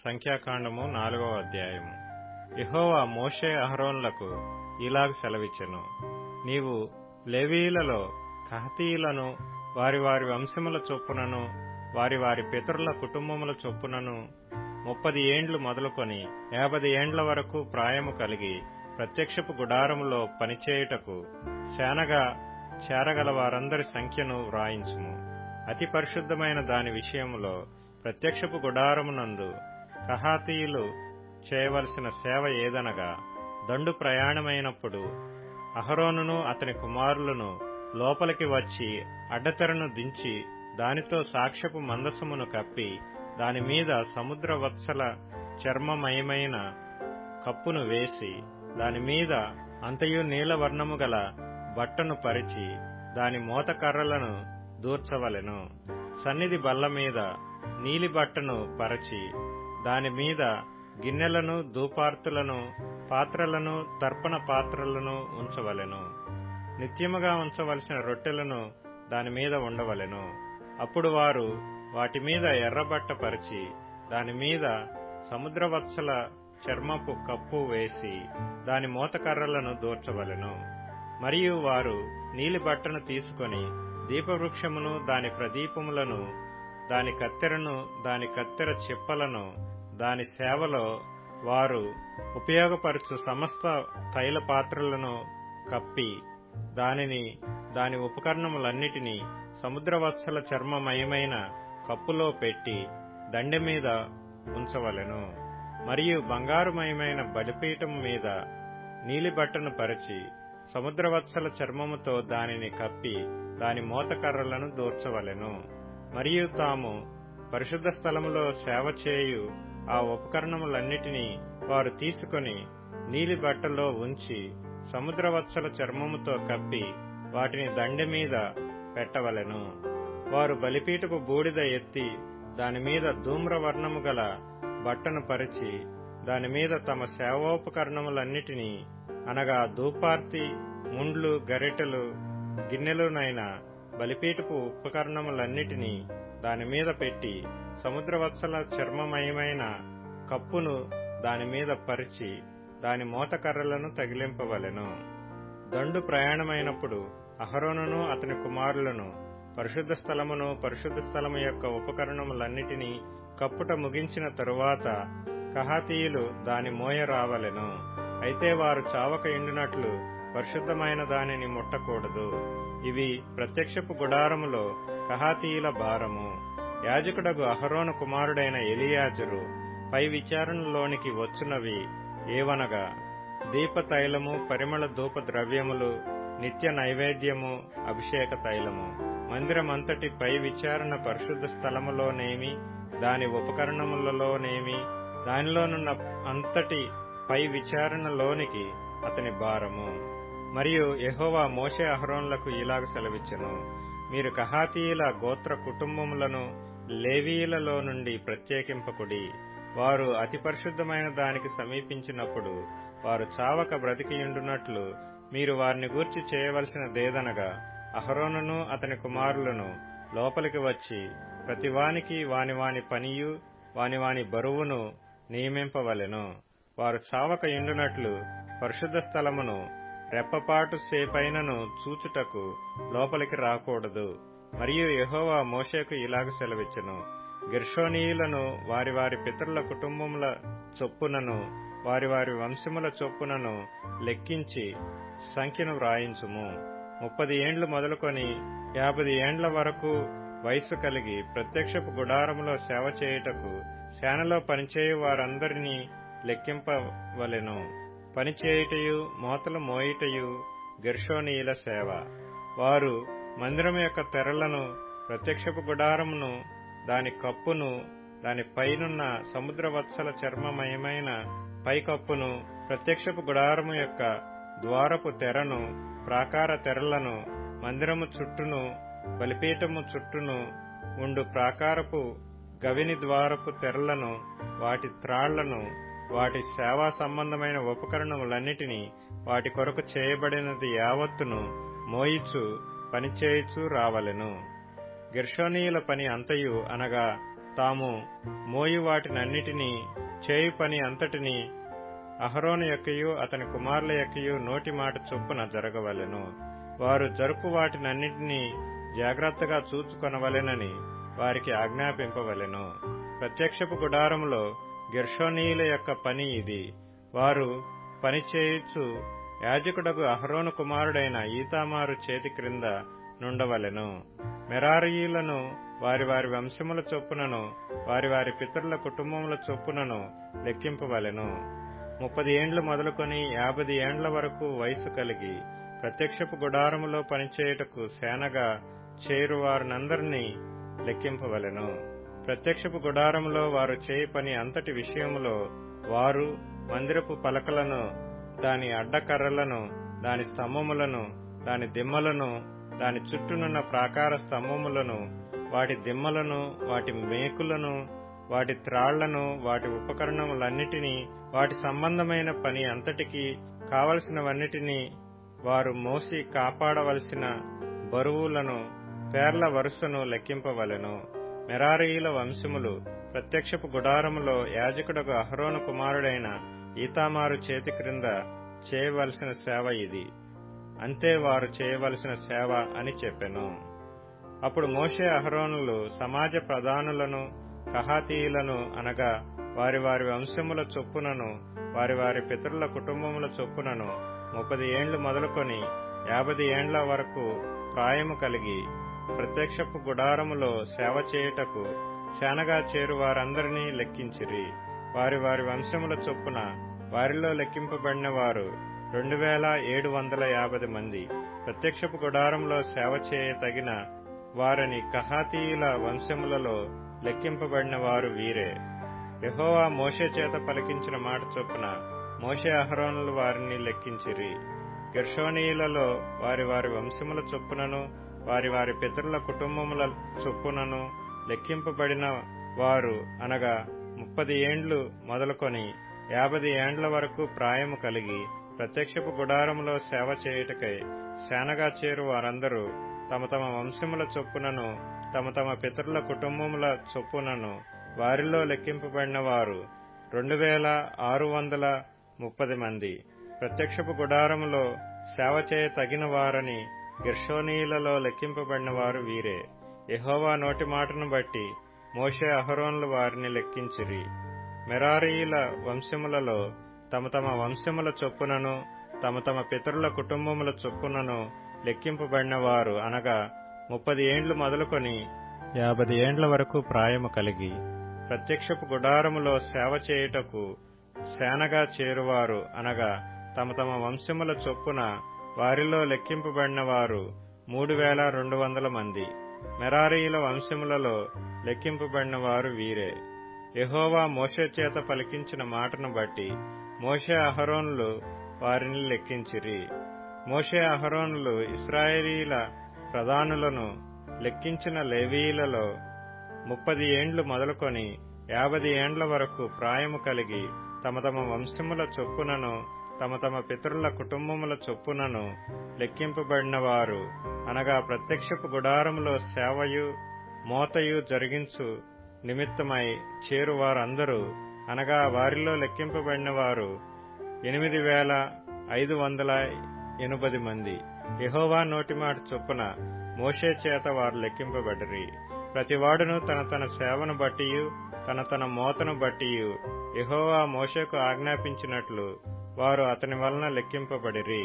సంఖ్యాకాండము 4వ అధ్యాయము. యెహోవా మోషే అహరోనులకు ఇలాగ సెలవిచ్చెను. నీవు లేవీయులలో కహాతీయులను వారి వారి వంశముల చొప్పునను వారి వారి పితరుల కుటుంబముల చొప్పునను 30 ఏండ్లు మొదలుకొని 50 ఏండ్ల వరకు ప్రాయము కలిగి ప్రత్యక్షపు గుడారములో పనిచేయుటకు సేనగా చేరగల వారందరి సంఖ్యను వ్రాయించుము. అతి పరిశుద్ధమైన దాని విషయములో ప్రత్యక్షపు గుడారమునందు కహాతీయులు చేయవలసిన సేవ ఏదనగా, దండు ప్రయాణమైనప్పుడు అహరోనును అతని కుమారులను లోపలికి వచ్చి అడ్డతెరను దించి దానితో సాక్ష్యపు మందసమును కప్పి దానిమీద సముద్ర వత్సల చర్మమయమైన కప్పును వేసి దానిమీద అంతయు నీలవర్ణము గల బట్టను పరిచి దాని మోతకర్రలను దూర్చవలెను. సన్నిధి బల్ల మీద నీలి బట్టను పరచి దానిమీద గిన్నెలను, ధూపార్తులను, పాత్రలను, తర్పణ పాత్రలను ఉంచవలెను. నిత్యముగా ఉంచవలసిన రొట్టెలను దానిమీద ఉండవలెను. అప్పుడు వారు వాటి మీద ఎర్రబట్ట పరిచి దానిమీద సముద్రవత్సల చర్మపు కప్పు వేసి దాని మోతకర్రలను దూర్చవలెను. మరియు వారు నీలి బట్టను తీసుకొని దీపవృక్షమును, దాని ప్రదీపములను, దాని కత్తెరను, దాని కత్తెర చిప్పలను, దాని సేవలో వారు ఉపయోగపరచు సమస్త తైల పాత్రలను కప్పి దానిని దాని ఉపకరణములన్నిటినీ సముద్రవత్సల చర్మమయమైన కప్పులో పెట్టి దండె మీద ఉంచవలెను. మరియు బంగారుమయమైన బలిపీఠం మీద నీలిబట్టను పరిచి సముద్రవత్సల చర్మముతో దానిని కప్పి దాని మోతకర్రలను దూర్చవలెను. మరియు తాము పరిశుద్ధ స్థలములో సేవ చేయు ఆ ఉపకరణములన్నిటినీ వారు తీసుకొని నీలి బట్టలో ఉంచి సముద్రవత్సల చర్మముతో కప్పి వాటిని దండె మీద పెట్టవలెను. వారు బలిపీఠపు బూడిద ఎత్తి దానిమీద ధూమ్రవర్ణము గల బట్టను పరిచి దానిమీద తమ సేవోపకరణములన్నిటినీ అనగా ధూపార్తి, ముండ్లు, గరిటెలు, గిన్నెలునైన బలిపీఠపు ఉపకరణములన్నిటినీ దానిమీద పెట్టి సముద్రవత్సల చర్మమయమైన కప్పును దానిమీద పరిచి దాని మోతకర్రలను తగిలింపవలెను. దండు ప్రయాణమైనప్పుడు అహరోనును అతని కుమారులను పరిశుద్ధ స్థలమును, పరిశుద్ధ స్థలము యొక్క ఉపకరణములన్నిటినీ కప్పుట ముగించిన తరువాత కహాతీయులు దాని మోయ రావలెను. అయితే వారు చావక ఎండునట్లు పరిశుద్ధమైన దానిని ముట్టకూడదు. ఇవి ప్రత్యక్షపు గుడారములో కహాతీయుల భారము. యాజకుడగు అహరోను కుమారుడైన ఎలియాజరు పై విచారణలోనికి వచ్చునవి ఏవనగా, దీపతైలము, పరిమళ ధూప ద్రవ్యములు, నిత్య నైవేద్యము, అభిషేక తైలము. మందిరమంతటి పై విచారణ పరిశుద్ధ స్థలములోనేమి, దాని ఉపకరణములలోనేమి, దానిలోనున్న అంతటి పై విచారణలోనికి అతని భారము. మరియు యెహోవా మోషే అహరోనులకు ఇలాగ సెలవిచ్చెను. మీరు కహాతీయుల గోత్ర కుటుంబములను లేవీయులలో నుండి ప్రత్యేకింపకుడి. వారు అతి పరిశుద్ధమైన దానికి సమీపించినప్పుడు వారు చావక బ్రతికియుండునట్లు మీరు వారిని గూర్చి చేయవలసినదేదనగా, అహరోనును అతని కుమారులను లోపలికి వచ్చి ప్రతివానికి వాని వాని పనియు వాని వాని బరువును నియమింపవలెను. వారు చావక ఎండునట్లు పరిశుద్ధ స్థలమును రెప్పపాటు సేపైనను చూచుటకు లోపలికి రాకూడదు. మరియు యెహోవా మోషేకు ఇలాగ సెలవిచ్చెను. గెర్షోనీయులను వారి వారి పితరుల కుటుంబముల చొప్పునను వారి వారి వంశముల చొప్పునను లెక్కించి సంఖ్యను వ్రాయించుము. 30 ఏండ్లు మొదలుకొని 50 ఏండ్ల వరకు వయస్సు కలిగి ప్రత్యక్షపు గుడారములో సేవ చేయుటకు సేనలో పనిచేయు వారందరినీ లెక్కింపవలెను. పనిచేయుటయు మోతలు మోయుటయు గెర్షోనీయుల సేవ. వారు మందిరము యొక్క తెరలను, ప్రత్యక్షపు గుడారమును, దాని కప్పును, దాని పైనున్న సముద్రవత్సల చర్మమయమైన పైకప్పును, ప్రత్యక్షపు గుడారము యొక్క ద్వారపు తెరను, ప్రాకార తెరలను, మందిరము చుట్టూను, బలిపీఠము చుట్టూను ఉండు ప్రాకారపు గవిని ద్వారపు తెరలను, వాటి త్రాళ్లను, వాటి సేవా సంబంధమైన ఉపకరణములన్నిటినీ, వాటి కొరకు చేయబడినది యావత్తును మోయిచు పనిచేయుచు రావలెను. గెర్షోనీయుల పని అంతయు అనగా తాము మోయి వాటినన్నిటినీ చేయు పని అంతటినీ అహరోను యొక్కయు అతని కుమారుల యొక్కయు నోటి మాట చొప్పున జరగవలెను. వారు జరుపు వాటినన్నిటినీ జాగ్రత్తగా చూచుకొనవలెనని వారికి ఆజ్ఞాపింపవలెను. ప్రత్యక్షపు గుడారములో గెర్షోనీయుల యొక్క పని ఇది. వారు పని చేయుచు యాజకుడగు అహరోను కుమారుడైన ఈతామారు చేతి క్రింద నుండవలెను. మెరారీయులను వారి వారి వంశముల చొప్పునను వారి వారి పితరుల కుటుంబముల చొప్పునను లెక్కింపవలెను. 30 ఏండ్లు మొదలుకొని 50 ఏండ్ల వరకు వయసు కలిగి ప్రత్యక్షపు గుడారములో పనిచేయుటకు సేనగా చేరువారినందరినీ లెక్కింపవలెను. ప్రత్యక్షపు గుడారములో వారు చేయి పని అంతటి విషయములో వారు మందిరపు పలకలను, దాని అడ్డకర్రలను, దాని స్తంభములను, దాని దిమ్మలను, దాని చుట్టూనున్న ప్రాకార స్తంభములను, వాటి దిమ్మలను, వాటి మేకులను, వాటి త్రాళ్లను, వాటి ఉపకరణములన్నిటినీ, వాటి సంబంధమైన పని అంతటికీ కావలసినవన్నిటినీ, వారు మోసి కాపాడవలసిన బరువులను, పేర్ల వరుసను లెక్కింపవలెను. మెరారీయుల వంశములు ప్రత్యక్షపు గుడారములో యాజకుడకు అహరోను కుమారుడైన ఈతామారు చేతి క్రింద చేయవలసిన సేవ ఇది. అంతే వారు చేయవలసిన సేవ అని చెప్పెను. అప్పుడు మోషే అహరోనులు సమాజ ప్రధానులను కహాతీయులను అనగా వారి వారి వంశముల చొప్పునను వారి వారి పితరుల కుటుంబముల చొప్పునను 30 ఏండ్లు మొదలుకొని 50 ఏండ్ల వరకు ప్రాయము కలిగి ప్రత్యక్షపు గుడారములో సేవ చేయుటకు సేనగా చేరు వారందరినీ లెక్కించిరి. వారి వారి వంశముల చొప్పున వారిలో లెక్కింపబడిన వారు 2750 మంది. ప్రత్యక్షపు గుడారంలో సేవ చేయ తగిన వారని కహాతీయుల వంశములలో లెక్కింపబడిన వారు వీరే. యెహోవా మోషే చేత పలికించిన మాట చొప్పున మోషే అహరోనులు వారిని లెక్కించిరి. గెర్షోనీయులలో వారి వారి వంశముల చొప్పునను వారి వారి పితరుల కుటుంబముల చొప్పునను లెక్కింపబడిన వారు అనగా 30 ఏండ్లు మొదలుకొని 50 ఏండ్ల వరకు ప్రాయము కలిగి ప్రత్యక్షపు గుడారములో సేవ చేయుటకై సేనగా చేరు వారందరూ తమ తమ వంశముల చొప్పునను తమ తమ పితరుల కుటుంబముల చొప్పునను వారిలో లెక్కింపబడిన వారు 2630 మంది. ప్రత్యక్షపు గుడారములో సేవ చేయ తగిన వారని గెర్షోనీయులలో లెక్కింపబడిన వారు వీరే. యెహోవా నోటి మాటను బట్టి మోషే అహరోనులు వారిని లెక్కించిరి. మెరారీయుల వంశములలో తమ తమ వంశముల చొప్పునను తమ తమ పితరుల కుటుంబముల చొప్పునను లెక్కింపబడిన వారు అనగా 30 ఏండ్లు మొదలుకొని 50 ఏండ్ల వరకు ప్రాయము కలిగి ప్రత్యక్షపు గుడారములో సేవ చేయుటకు సేనగా చేరువారు అనగా తమ తమ వంశముల చొప్పున వారిలో లెక్కింపబడిన వారు 3200 మంది. మెరారీయుల వంశములలో లెక్కింపబడిన వారు వీరే. యెహోవా మోషే చేత పలికించిన మాటను బట్టి మోషే అహరోనులు వారిని లెక్కించిరి. మోషే అహరోనులు ఇశ్రాయేలీయుల ప్రధానులను లెక్కించిన లేవీయులలో 30 ఏండ్లు మొదలుకొని 50 ఏండ్ల వరకు ప్రాయము కలిగి తమ తమ వంశముల చొప్పునను తమ తమ పితరుల కుటుంబముల చొప్పునను లెక్కింపబడిన వారు అనగా ప్రత్యక్షపు గుడారములో సేవయు మోతయు జరిగించు నిమిత్తమై చేరువారందరూ అనగా వారిలో లెక్కింపబడిన వారు 8580 మంది. యెహోవా నోటి మాట చొప్పున మోషే చేత వారు లెక్కింపబడిరి. ప్రతివాడును తన తన సేవను బట్టియు తన తన మోతను బట్టియు యెహోవా మోషేకు ఆజ్ఞాపించినట్లు వారు అతని వలన లెక్కింపబడిరి.